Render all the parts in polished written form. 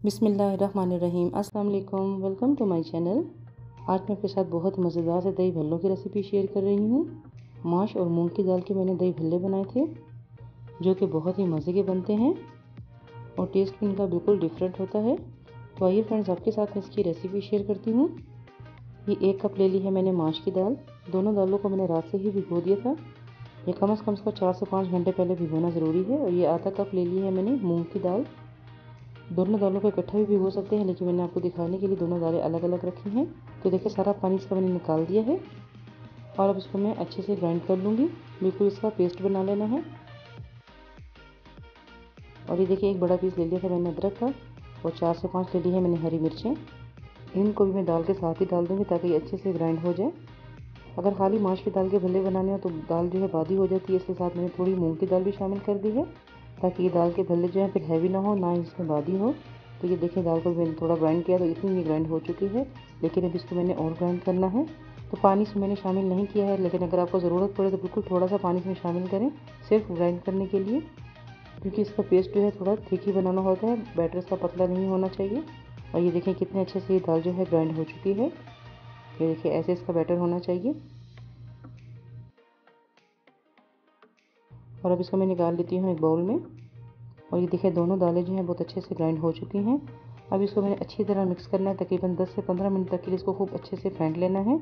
बिस्मिल्लाहिर्रहमानिर्रहीम। अस्सलाम वालेकुम, वेलकम टू माय चैनल। आज मैं आपके साथ बहुत मज़ेदार से दही भल्लों की रेसिपी शेयर कर रही हूँ। माश और मूंग की दाल के मैंने दही भल्ले बनाए थे जो कि बहुत ही मज़े के बनते हैं और टेस्ट इनका बिल्कुल डिफरेंट होता है। तो आइए फ्रेंड्स, आपके साथ मैं इसकी रेसिपी शेयर करती हूँ। ये 1 कप ले ली है मैंने माश की दाल। दोनों दालों को मैंने रात से ही भिगो दिया था। ये कम से कम इसको 4 से 5 घंटे पहले भिगोना ज़रूरी है। और ये आधा कप ले ली है मैंने मूँग की दाल। दोनों दालों को इकट्ठा भी भिगो सकते हैं, लेकिन मैंने आपको दिखाने के लिए दोनों दालें अलग अलग रखी हैं। तो देखिए, सारा पानी इसका मैंने निकाल दिया है और अब इसको मैं अच्छे से ग्राइंड कर लूँगी। बिल्कुल इसका पेस्ट बना लेना है। और ये देखिए, 1 बड़ा पीस ले लिया था मैंने अदरक का और 4 से 5 ले ली है मैंने हरी मिर्चें। इनको भी मैं दाल के साथ ही डाल दूँगी ताकि ये अच्छे से ग्राइंड हो जाए। अगर खाली माश की दाल के भल्ले बनाने हो तो दाल जो है बादी हो जाती है, इसके साथ मैंने थोड़ी मूँग की दाल भी शामिल कर दी है ताकि ये दाल के भल्ले जो है फिर हैवी ना हो, ना ही इसमें बादी हो। तो ये देखिए, दाल को मैंने थोड़ा ग्राइंड किया तो इतनी ये ग्राइंड हो चुकी है, लेकिन अब इसको मैंने और ग्राइंड करना है। तो पानी इसमें मैंने शामिल नहीं किया है, लेकिन अगर आपको ज़रूरत पड़े तो बिल्कुल थोड़ा सा पानी इसमें शामिल करें, सिर्फ ग्राइंड करने के लिए, क्योंकि इसका पेस्ट जो है थोड़ा थिक ही बनाना होता है, बैटर इसका पतला नहीं होना चाहिए। और ये देखें कितने अच्छे से ये दाल जो है ग्राइंड हो चुकी है। ये देखिए, ऐसे इसका बैटर होना चाहिए। और अब इसको मैं निकाल लेती हूँ एक बाउल में। और ये देखिए, दोनों दालें जो हैं बहुत अच्छे से ग्राइंड हो चुकी हैं। अब इसको मैंने अच्छी तरह मिक्स करना है। तकरीबन 10 से 15 मिनट तक के लिए इसको खूब अच्छे से फेंट लेना है।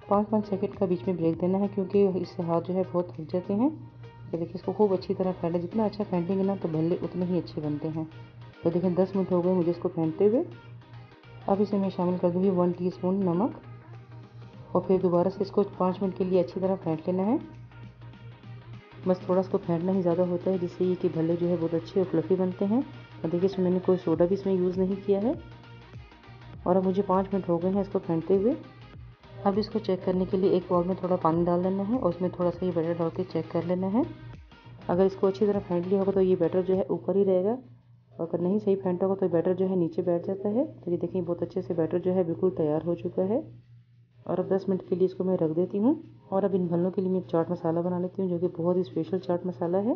5-5 सेकंड का बीच में ब्रेक देना है, क्योंकि इससे हाथ जो है बहुत थक जाते हैं। तो देखिए, इसको खूब अच्छी तरह फेंटें। जितना अच्छा फेंटेंगे ना तो भल्ले उतने ही अच्छे बनते हैं। तो देखिए, 10 मिनट हो गए मुझे इसको फेंटते हुए। अब इसे मैं शामिल कर दूँगी 1 टीस्पून नमक और फिर दोबारा से इसको 5 मिनट के लिए अच्छी तरह फेंट लेना है। बस थोड़ा इसको फेंटना ही ज़्यादा होता है, जिससे ये कि भल्ले जो है बहुत अच्छे और फ्लफ़ी बनते हैं। और देखिए, इसमें मैंने कोई सोडा भी इसमें यूज़ नहीं किया है। और अब मुझे 5 मिनट हो गए हैं इसको फेंटते हुए। अब इसको चेक करने के लिए एक बाउल में थोड़ा पानी डाल लेना है और उसमें थोड़ा सा ये बैटर डाल के चेक कर लेना है। अगर इसको अच्छी तरह फेंट लिया होगा तो ये बैटर जो है ऊपर ही रहेगा, और अगर नहीं सही फेंटा होगा तो बैटर जो है नीचे बैठ जाता है। तो ये देखिए, बहुत अच्छे से बैटर जो है बिल्कुल तैयार हो चुका है। और अब 10 मिनट के लिए इसको मैं रख देती हूँ। और अब इन भल्लों के लिए मैं चाट मसाला बना लेती हूँ, जो कि बहुत ही स्पेशल चाट मसाला है।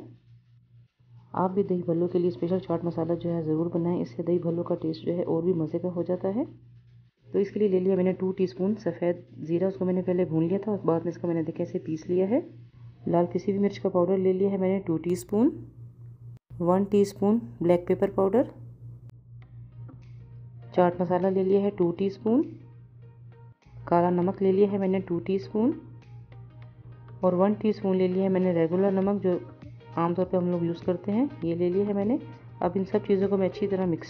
आप भी दही भल्लों के लिए स्पेशल चाट मसाला जो है ज़रूर बनाएं, इससे दही भल्लों का टेस्ट जो है और भी मज़े का हो जाता है। तो इसके लिए ले लिया मैंने 2 टीस्पून सफ़ेद ज़ीरा। उसको मैंने पहले भून लिया था और बाद में इसका मैंने देखिए ऐसे पीस लिया है। लाल पिसी हुई मिर्च का पाउडर ले लिया है मैंने 2 teaspoon. 1 teaspoon black pepper powder. Chaat masala ले लिया है 2 टीस्पून। काला नमक ले लिया है मैंने 2 टीस्पून। और 1 टीस्पून ले लिया है मैंने रेगुलर नमक, जो आमतौर पे हम लोग यूज़ करते हैं, ये ले लिया है मैंने। अब इन सब चीज़ों को मैं अच्छी तरह मिक्स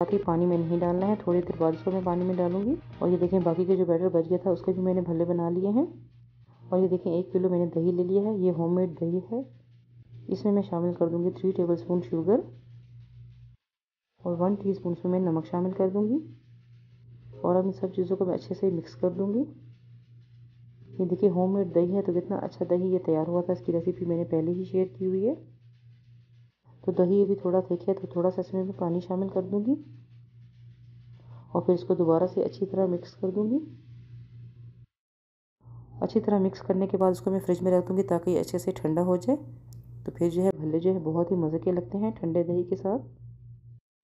साथ ही पानी में नहीं डालना है, थोड़ी देर बाद इसको मैं पानी में डालूंगी। और ये देखें, बाकी के जो बैटर बच गया था उसके भी मैंने भल्ले बना लिए हैं। और ये देखें, 1 किलो मैंने दही ले लिया है। ये होममेड दही है। इसमें मैं शामिल कर दूंगी 3 टेबलस्पून शुगर। और 1 टीस्पून इसमें मैं नमक शामिल कर दूंगी। और अब इन सब चीज़ों को मैं अच्छे से मिक्स कर दूंगी। ये देखिए होममेड दही है, तो कितना अच्छा दही ये तैयार हुआ था। इसकी रेसिपी मैंने पहले ही शेयर की हुई है। तो दही अभी थोड़ा थिक है, तो थोड़ा सा इसमें मैं पानी शामिल कर दूंगी और फिर इसको दोबारा से अच्छी तरह मिक्स कर दूंगी। अच्छी तरह मिक्स करने के बाद इसको मैं फ्रिज में रख दूंगी ताकि ये अच्छे से ठंडा हो जाए। तो फिर जो है भल्ले जो है बहुत ही मज़े के लगते हैं ठंडे दही के साथ।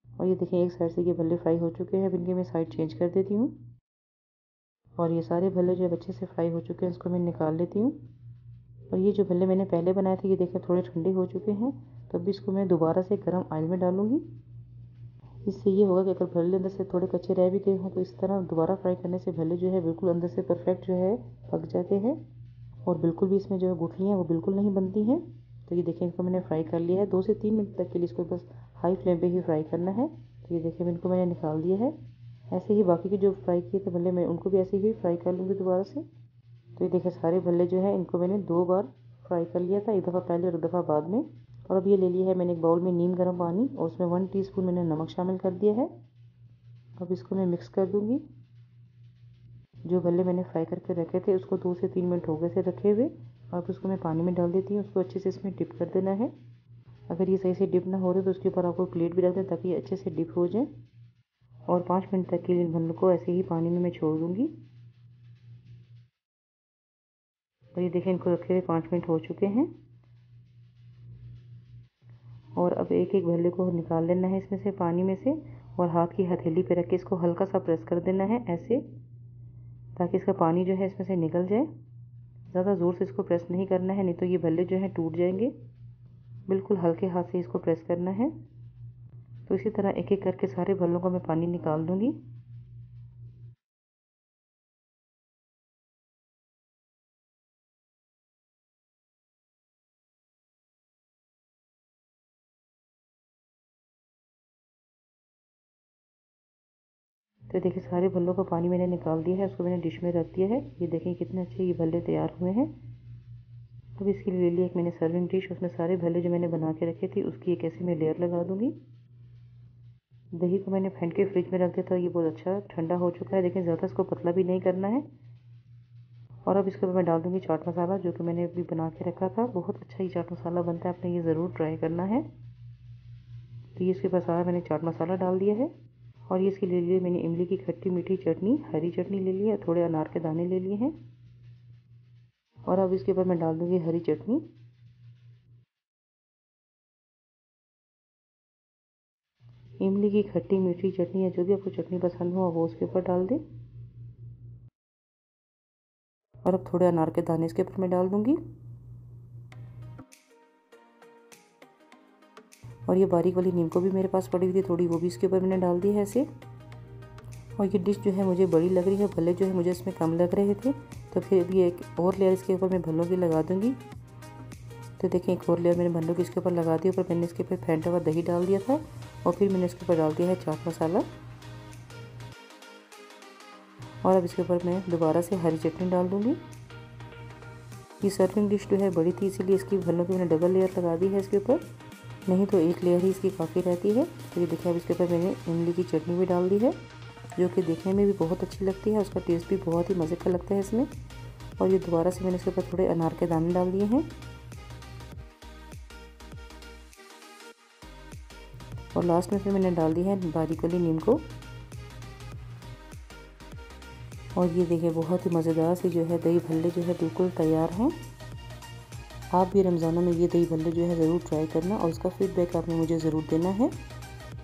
और ये देखिए एक साइड से ये भल्ले फ्राई हो चुके हैं। अब इनके मैं साइड चेंज कर देती हूँ। और ये सारे भल्ले जो है अच्छे से फ्राई हो चुके हैं, इसको मैं निकाल लेती हूँ। और ये जो भल्ले मैंने पहले बनाए थे, ये देखिए थोड़े ठंडे हो चुके हैं। तो अभी इसको मैं दोबारा से गर्म ऑयल में डालूंगी। इससे ये होगा कि अगर भल्ले अंदर से थोड़े कच्चे रह भी गए हों तो इस तरह दोबारा फ्राई करने से भल्ले जो है बिल्कुल अंदर से परफेक्ट जो है पक जाते हैं। और बिल्कुल भी इसमें जो है गुठलियाँ वो बिल्कुल नहीं बनती हैं। तो ये देखिए इसको मैंने फ्राई कर लिया है। 2 से 3 मिनट तक के लिए इसको बस हाई फ्लेम पे ही फ्राई करना है। तो ये देखिए इनको मैंने निकाल दिया है। ऐसे ही बाकी के जो फ्राई किए थे भल्ले, मैं उनको भी ऐसे ही फ्राई कर लूँगी दोबारा से। तो ये देखिए सारे भल्ले जो है इनको मैंने 2 बार फ्राई कर लिया था, एक दफ़ा पहले और एक दफ़ा बाद में। और अब ये ले लिया है मैंने एक बाउल में नीम गर्म पानी और उसमें 1 टीस्पून मैंने नमक शामिल कर दिया है। अब इसको मैं मिक्स कर दूँगी। जो भल्ले मैंने फ्राई करके रखे थे उसको 2 से 3 मिनट हो गए थे रखे हुए। अब उसको मैं पानी में डाल देती हूँ। उसको अच्छे से इसमें डिप कर देना है। अगर ये सही से डिप ना हो रहे तो उसके ऊपर आपको प्लेट भी रख दें ताकि ये अच्छे से डिप हो जाए। और 5 मिनट तक के लिए इन भल्लों को ऐसे ही पानी में मैं छोड़ दूँगी। और ये देखें इनको रखे हुए 5 मिनट हो चुके हैं। और अब एक एक भल्ले को निकाल लेना है इसमें से पानी में से, और हाथ की हथेली पे रख के इसको हल्का सा प्रेस कर देना है ऐसे, ताकि इसका पानी जो है इसमें से निकल जाए। ज़्यादा ज़ोर से इसको प्रेस नहीं करना है, नहीं तो ये भल्ले जो हैं टूट जाएंगे। बिल्कुल हल्के हाथ से इसको प्रेस करना है। तो इसी तरह एक एक करके सारे भल्लों को मैं पानी निकाल दूँगी। तो देखिए सारे भल्लों का पानी मैंने निकाल दिया है, उसको मैंने डिश में रख दिया है। ये देखें कितने अच्छे ये भल्ले तैयार हुए हैं। अब इसके लिए ले लिया एक मैंने सर्विंग डिश, उसमें सारे भल्ले जो मैंने बना के रखे थे उसकी एक ऐसे मैं लेयर लगा दूँगी। दही को मैंने फेंट के फ्रिज में रख दिया था, ये बहुत अच्छा ठंडा हो चुका है। देखें ज़्यादा इसको पतला भी नहीं करना है। और अब इसके ऊपर मैं डाल दूँगी चाट मसाला, जो कि मैंने अभी बना के रखा था। बहुत अच्छा ये चाट मसाला बनता है, आपने ये ज़रूर ट्राई करना है। तो ये इसके ऊपर सारा मैंने चाट मसाला डाल दिया है। और ये इसके लिए मैंने इमली की खट्टी मीठी चटनी, हरी चटनी ले ली है, थोड़े अनार के दाने ले लिए हैं। और अब इसके ऊपर मैं डाल दूँगी हरी चटनी। इमली की खट्टी मीठी चटनी या जो भी आपको चटनी पसंद हो वो उसके ऊपर डाल दें। और अब थोड़े अनार के दाने इसके ऊपर मैं डाल दूँगी। और ये बारीक वाली नीम को भी मेरे पास पड़ी हुई थी थोड़ी, वो भी इसके ऊपर मैंने डाल दी है ऐसे। और ये डिश जो है मुझे बड़ी लग रही है, भल्ले जो है मुझे इसमें कम लग रहे थे, तो फिर भी एक और लेयर इसके ऊपर मैं भल्लों की लगा दूँगी। तो देखें एक और लेयर मैंने भल्लों की इसके ऊपर लगा दी। ऊपर मैंने इसके ऊपर फेंटा हुआ दही डाल दिया था और फिर मैंने इसके ऊपर डाल दिया है चाट मसाला। और अब इसके ऊपर मैं दोबारा से हरी चटनी डाल दूँगी। ये सर्विंग डिश जो है बड़ी थी, इसीलिए इसकी भल्लों की मैंने डबल लेयर लगा दी है इसके ऊपर, नहीं तो एक लेयर ही इसकी काफ़ी रहती है। तो ये देखिए अब इसके ऊपर मैंने इमली की चटनी भी डाल दी है, जो कि देखने में भी बहुत अच्छी लगती है। उसका टेस्ट भी बहुत ही मज़े का लगता है इसमें। और ये दोबारा से मैंने इसके ऊपर थोड़े अनार के दाने डाल दिए हैं। और लास्ट में फिर मैंने डाल दी है बारीक वाली नीम को। और ये देखिए बहुत ही मज़ेदार सी जो है दही भल्ले जो है बिल्कुल तैयार हैं। आप भी रमज़ानों में ये दही भल्ले जो है ज़रूर ट्राई करना और उसका फीडबैक आपने मुझे ज़रूर देना है।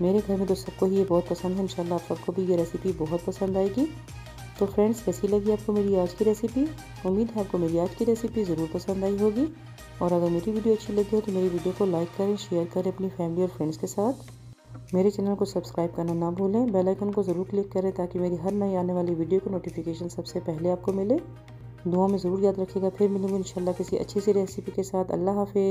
मेरे घर में तो सबको ही ये बहुत पसंद है। इंशाल्लाह आप सबको भी ये रेसिपी बहुत पसंद आएगी। तो फ्रेंड्स, कैसी लगी आपको मेरी आज की रेसिपी? उम्मीद है आपको मेरी आज की रेसिपी ज़रूर पसंद आई होगी। और अगर मेरी वीडियो अच्छी लगी हो तो मेरी वीडियो को लाइक करें, शेयर करें अपनी फैमिली और फ्रेंड्स के साथ। मेरे चैनल को सब्सक्राइब करना ना भूलें। बेल आइकन को ज़रूर क्लिक करें ताकि मेरी हर नई आने वाली वीडियो को नोटिफिकेशन सबसे पहले आपको मिले। दुआ में ज़रूर याद रखिएगा। फिर मिलूंगी इंशाल्लाह किसी अच्छी सी रेसिपी के साथ। अल्लाह हाफ़िज़।